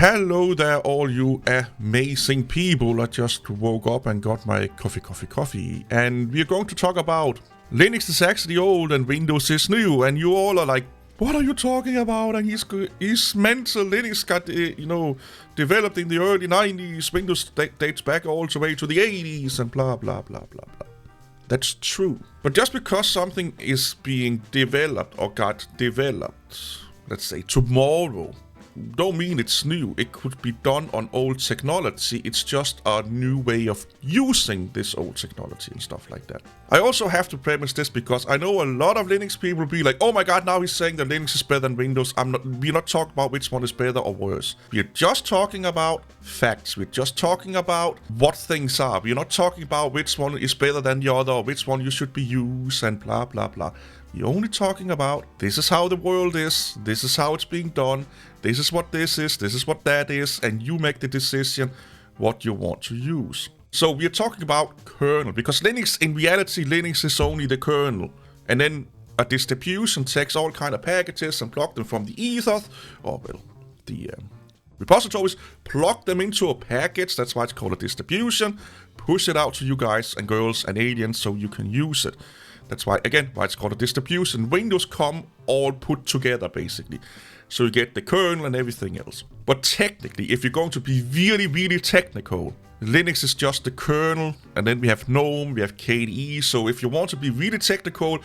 Hello there, all you amazing people. I just woke up and got my coffee. And we're going to talk about Linux is actually old and Windows is new. And you all are like, what are you talking about? And he's mental. Linux got, developed in the early 90s. Windows dates back all the way to the 80s and blah, blah, blah, blah, blah. That's true. But just because something is being developed or got developed, let's say tomorrow, don't mean it's new. It could be done on old technology. It's just a new way of using this old technology and stuff like that. I also have to premise this because I know a lot of Linux people will be like, oh my god, now he's saying that Linux is better than Windows. We're not talking about which one is better or worse. We're just talking about facts. We're just talking about what things are. We're not talking about which one is better than the other or which one you should be used and blah blah blah. You're only talking about this is how the world is, this is how it's being done, this is what this is what that is, and you make the decision what you want to use. So we're talking about kernel, because in reality, Linux is only the kernel. And then a distribution takes all kind of packages and plug them from the ethos, the repositories, plug them into a package, that's why it's called a distribution, push it out to you guys and girls and aliens so you can use it. That's why it's called a distribution. Windows come all put together, basically. So you get the kernel and everything else. But technically, if you're going to be really, really technical, Linux is just the kernel, and then we have GNOME, we have KDE. So if you want to be really technical,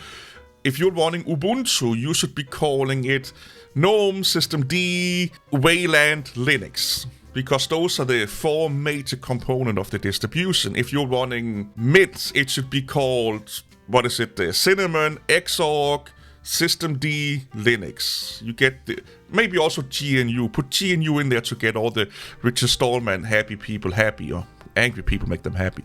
if you're running Ubuntu, you should be calling it GNOME, Systemd, Wayland, Linux. Because those are the four major components of the distribution. If you're running Mint, it should be called... Cinnamon, Xorg, Systemd, Linux. You get maybe also GNU. Put GNU in there to get all the Richard Stallman happy people happy, or angry people make them happy.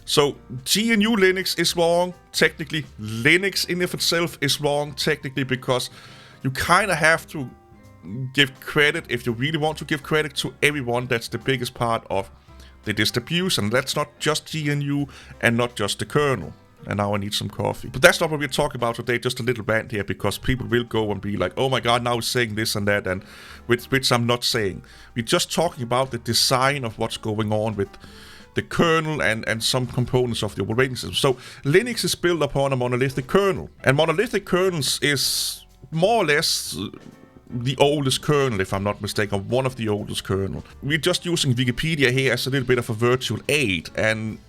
So GNU Linux is wrong, technically. Linux in of itself is wrong, technically, because you kind of have to give credit, if you really want to give credit to everyone, that's the biggest part of the distribution. That's not just GNU and not just the kernel. And now I need some coffee. But that's not what we're talking about today, just a little rant here, because people will go and be like, oh my god, now he's saying this and that, and which I'm not saying. We're just talking about the design of what's going on with the kernel and some components of the operating system. So Linux is built upon a monolithic kernel. And monolithic kernels is more or less the oldest kernel, if I'm not mistaken, one of the oldest kernel. We're just using Wikipedia here as a little bit of a virtual aid, and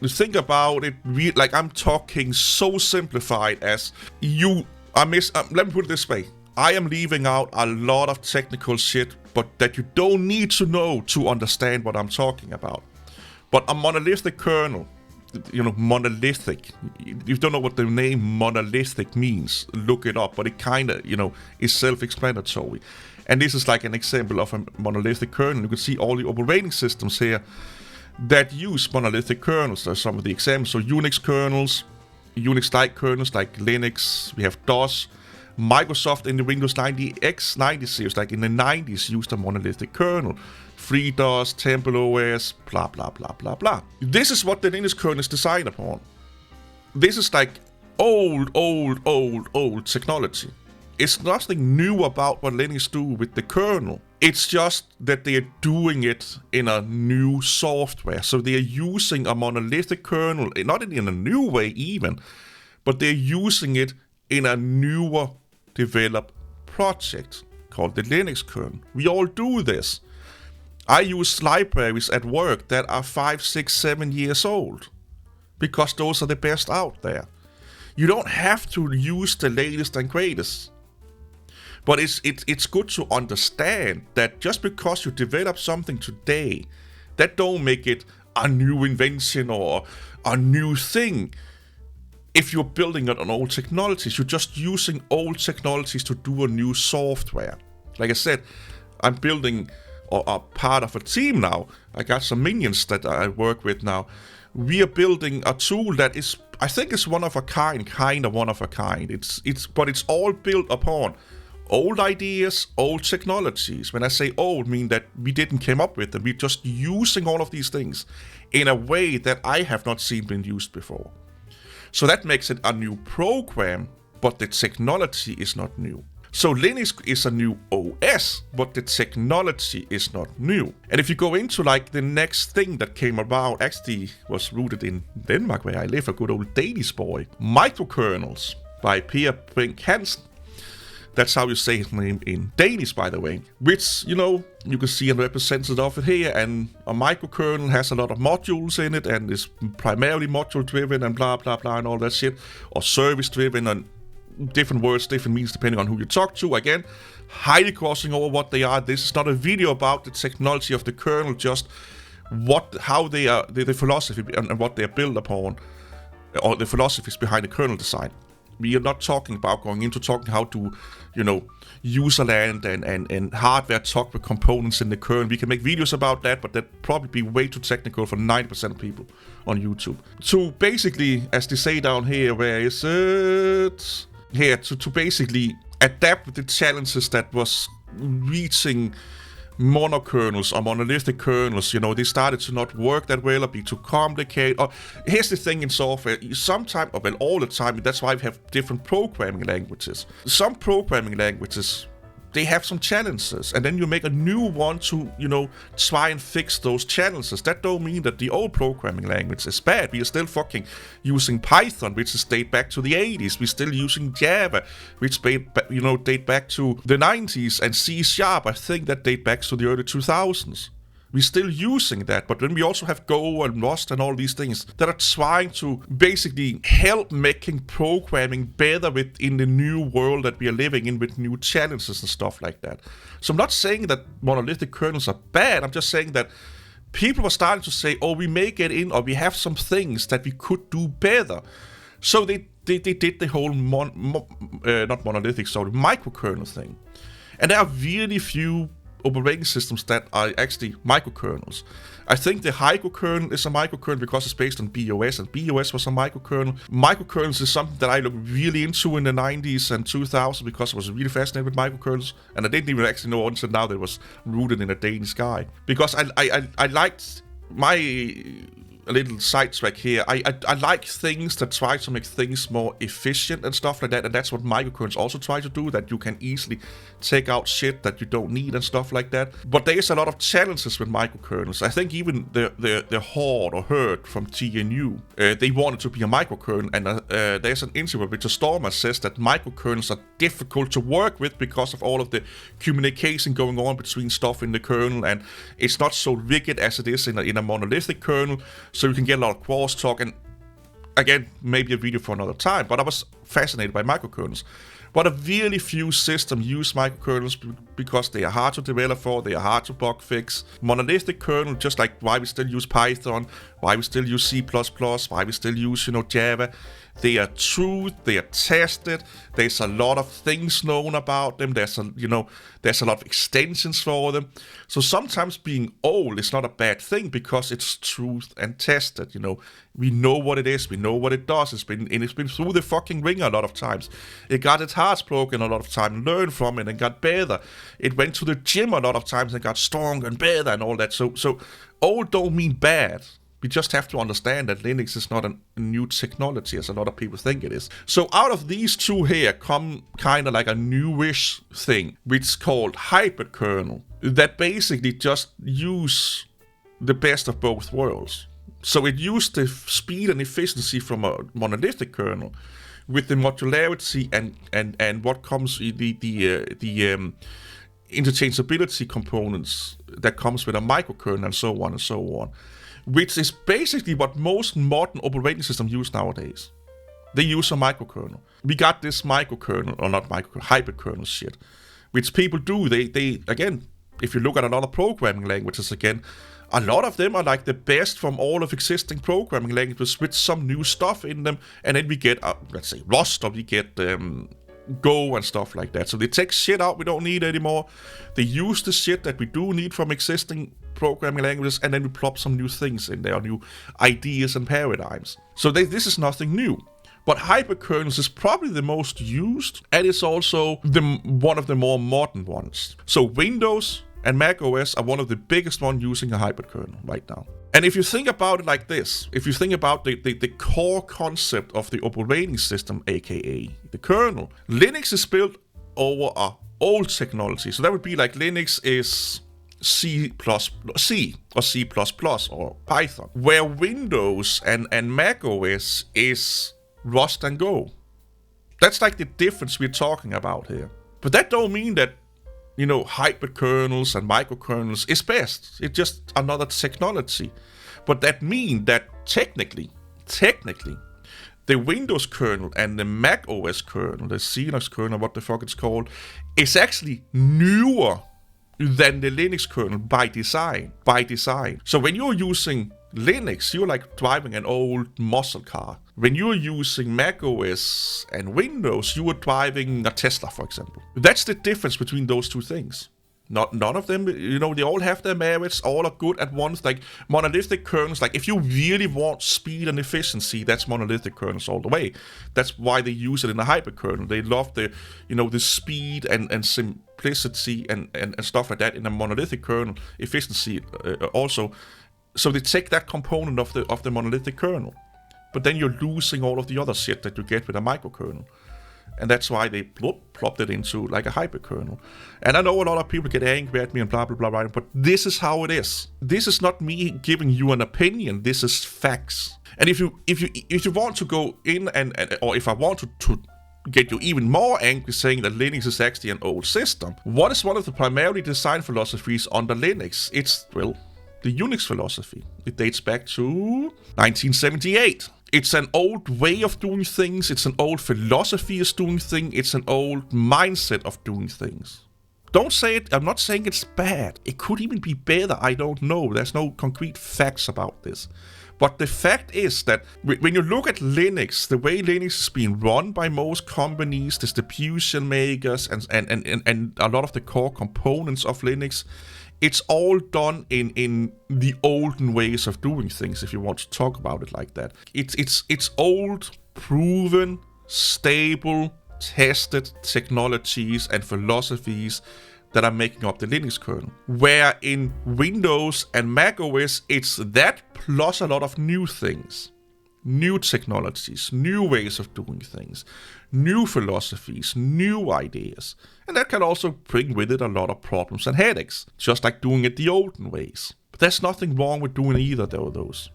think about it, like I'm talking so simplified as let me put it this way. I am leaving out a lot of technical shit, but that you don't need to know to understand what I'm talking about. But a monolithic kernel, monolithic. If you don't know what the name monolithic means, look it up, but it kind of, is self-explanatory. And this is like an example of a monolithic kernel. You can see all the operating systems here that use monolithic kernels. There's some of the examples. So Unix kernels, Unix-like kernels like Linux, we have DOS. Microsoft in the Windows 90 series, like in the 90s, used a monolithic kernel. FreeDOS, TempleOS, blah, blah, blah, blah, blah. This is what the Linux kernel is designed upon. This is like old technology. It's nothing new about what Linux do with the kernel. It's just that they're doing it in a new software. So they're using a monolithic kernel, not in a new way even, but they're using it in a newer developed project called the Linux kernel. We all do this. I use libraries at work that are 5, 6, 7 years old, because those are the best out there. You don't have to use the latest and greatest. But it's good to understand that just because you develop something today, that don't make it a new invention or a new thing. If you're building it on old technologies, you're just using old technologies to do a new software. Like I said, I'm building or a part of a team now. I got some minions that I work with now. We are building a tool that is, I think, is one of a kind of. But it's all built upon old ideas, old technologies. When I say old, I mean that we didn't come up with them. We're just using all of these things in a way that I have not seen been used before. So that makes it a new program, but the technology is not new. So Linux is a new OS, but the technology is not new. And if you go into like the next thing that came about, actually was rooted in Denmark, where I live, a good old Danish boy, microkernels by Per Brink Hansen. That's how you say his name in Danish, by the way. Which, you can see a representative of it here. And a microkernel has a lot of modules in it and is primarily module-driven and blah, blah, blah, and all that shit. Or service-driven, and different words, different means depending on who you talk to. Again, highly crossing over what they are. This is not a video about the technology of the kernel, just how they are, the philosophy and what they are built upon, or the philosophies behind the kernel design. We are not talking about going into talking how to, user land and hardware talk with components in the kernel. We can make videos about that, but that'd probably be way too technical for 90% of people on YouTube. So basically, as they say down here, where is it? Here, to basically adapt with the challenges that was reaching monokernels or monolithic kernels, they started to not work that well or be too complicated. Or here's the thing in software, sometimes, or well, all the time, that's why we have different programming languages. Some programming languages, they have some challenges, and then you make a new one to, try and fix those challenges. That don't mean that the old programming language is bad. We are still fucking using Python, which is date back to the 80s. We're still using Java, which date back to the 90s, and C#, I think that date back to the early 2000s. We're still using that, but then we also have Go and Rust and all these things that are trying to basically help making programming better within the new world that we are living in with new challenges and stuff like that. So I'm not saying that monolithic kernels are bad, I'm just saying that people were starting to say, oh, we may get in, or we have some things that we could do better. So they did the whole microkernel thing. And there are really few operating systems that are actually microkernels. I think the hyperkernel is a microkernel because it's based on BOS, and BOS was a microkernel. Microkernels is something that I looked really into in the 90s and 2000s because I was really fascinated with microkernels, and I didn't even actually know until now that it was rooted in a Danish guy. Because I liked a little sidetrack here. I like things that try to make things more efficient and stuff like that, and that's what microkernels also try to do, that you can easily take out shit that you don't need and stuff like that. But there is a lot of challenges with microkernels. I think even the Horde or Herd from TNU, they wanted to be a microkernel, and there's an interview with Victor Stormer says that microkernels are difficult to work with because of all of the communication going on between stuff in the kernel, and it's not so rigid as it is in a monolithic kernel. So you can get a lot of crosstalk, and again, maybe a video for another time, but I was fascinated by microkernels. But a really few systems use microkernels because they are hard to develop for, they are hard to bug fix. Monolithic kernel, just like why we still use Python, why we still use C++, why we still use, Java, they are true, they are tested, there's a lot of things known about them, there's a lot of extensions for them. So sometimes being old is not a bad thing because it's truth and tested, We know what it is, we know what it does, it's been through the fucking ringer a lot of times. It got its heart broken a lot of times, learned from it and got better. It went to the gym a lot of times and got stronger and better and all that. So old don't mean bad. We just have to understand that Linux is not a new technology as a lot of people think it is. So out of these two here come kind of like a newish thing, which is called hybrid kernel, that basically just use the best of both worlds. So it used the speed and efficiency from a monolithic kernel with the modularity and what comes the interchangeability components that comes with a microkernel and so on and so on. Which is basically what most modern operating systems use nowadays. They use a microkernel. We got this microkernel, or not microkernel, hybrid kernel shit, which people do. They again, if you look at a lot of programming languages again, a lot of them are like the best from all of existing programming languages with some new stuff in them, and then we get, let's say, Rust, or we get Go and stuff like that. So they take shit out we don't need anymore. They use the shit that we do need from existing programming languages, and then we plop some new things in there, new ideas and paradigms. So this is nothing new. But hyperkernels is probably the most used, and it's also one of the more modern ones. So Windows and Mac OS are one of the biggest ones using a hybrid kernel right now. And if you think about it like this, if you think about the core concept of the operating system, aka the kernel, Linux is built over a old technology. So that would be like Linux is C or C++ or Python, where Windows and Mac OS is Rust and Go. That's like the difference we're talking about here. But that don't mean that, hybrid kernels and microkernels is best. It's just another technology. But that means that technically, the Windows kernel and the Mac OS kernel, the Linux kernel, what the fuck it's called, is actually newer than the Linux kernel by design. So when you're using Linux, you're like driving an old muscle car. When you're using Mac OS and Windows, you are driving a Tesla, for example. That's the difference between those two things. None of them, they all have their merits, all are good at once. Like monolithic kernels, like if you really want speed and efficiency, that's monolithic kernels all the way. That's why they use it in a hybrid kernel. They love the speed and simplicity and stuff like that in a monolithic kernel, efficiency also. So they take that component of the monolithic kernel, but then you're losing all of the other shit that you get with a microkernel. And that's why they plopped it into like a hybrid kernel. And I know a lot of people get angry at me and blah, blah, blah, blah, but this is how it is. This is not me giving you an opinion. This is facts. And if you want to go in or if I want to get you even more angry saying that Linux is actually an old system, what is one of the primary design philosophies under Linux? It's, the Unix philosophy. It dates back to 1978. It's an old way of doing things. It's an old philosophy of doing things. It's an old mindset of doing things. Don't say it. I'm not saying it's bad. It could even be better. I don't know. There's no concrete facts about this. But the fact is that when you look at Linux, the way Linux is being run by most companies, distribution makers, and a lot of the core components of Linux, it's all done in the olden ways of doing things, if you want to talk about it like that. It's old, proven, stable, tested technologies and philosophies that are making up the Linux kernel. Where in Windows and Mac OS, it's that plus a lot of new things. New technologies, new ways of doing things, new philosophies, new ideas. And that can also bring with it a lot of problems and headaches, just like doing it the olden ways. But there's nothing wrong with doing either of those.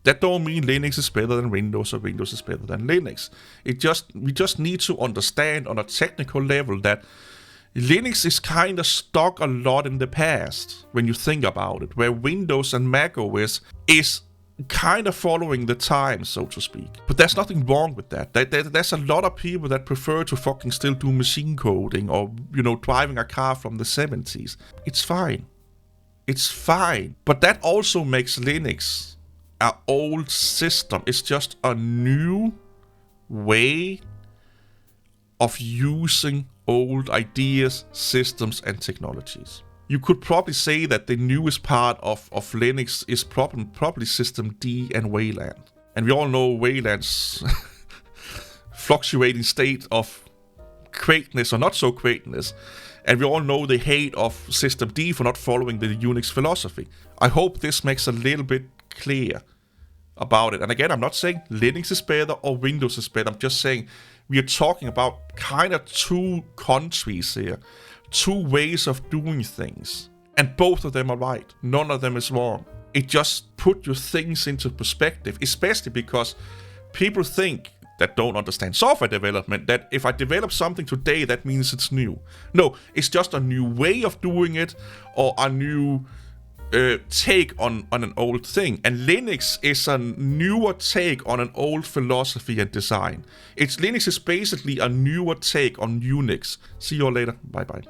That don't mean Linux is better than Windows or Windows is better than Linux. We just need to understand on a technical level that Linux is kind of stuck a lot in the past when you think about it, where Windows and Mac OS is kind of following the times, so to speak. But there's nothing wrong with that. There's a lot of people that prefer to fucking still do machine coding or, driving a car from the 70s. It's fine. It's fine. But that also makes Linux an old system. It's just a new way of using old ideas, systems, and technologies. You could probably say that the newest part of Linux is probably System D and Wayland. And we all know Wayland's fluctuating state of greatness or not so greatness. And we all know the hate of System D for not following the Unix philosophy. I hope this makes a little bit clear about it. And again, I'm not saying Linux is better or Windows is better. I'm just saying we are talking about kind of two countries here. Two ways of doing things. And both of them are right. None of them is wrong. It just put your things into perspective, especially because people think that don't understand software development that if I develop something today, that means it's new. No, it's just a new way of doing it or a new take on an old thing. And Linux is a newer take on an old philosophy and design. Linux is basically a newer take on Unix. See you all later. Bye bye.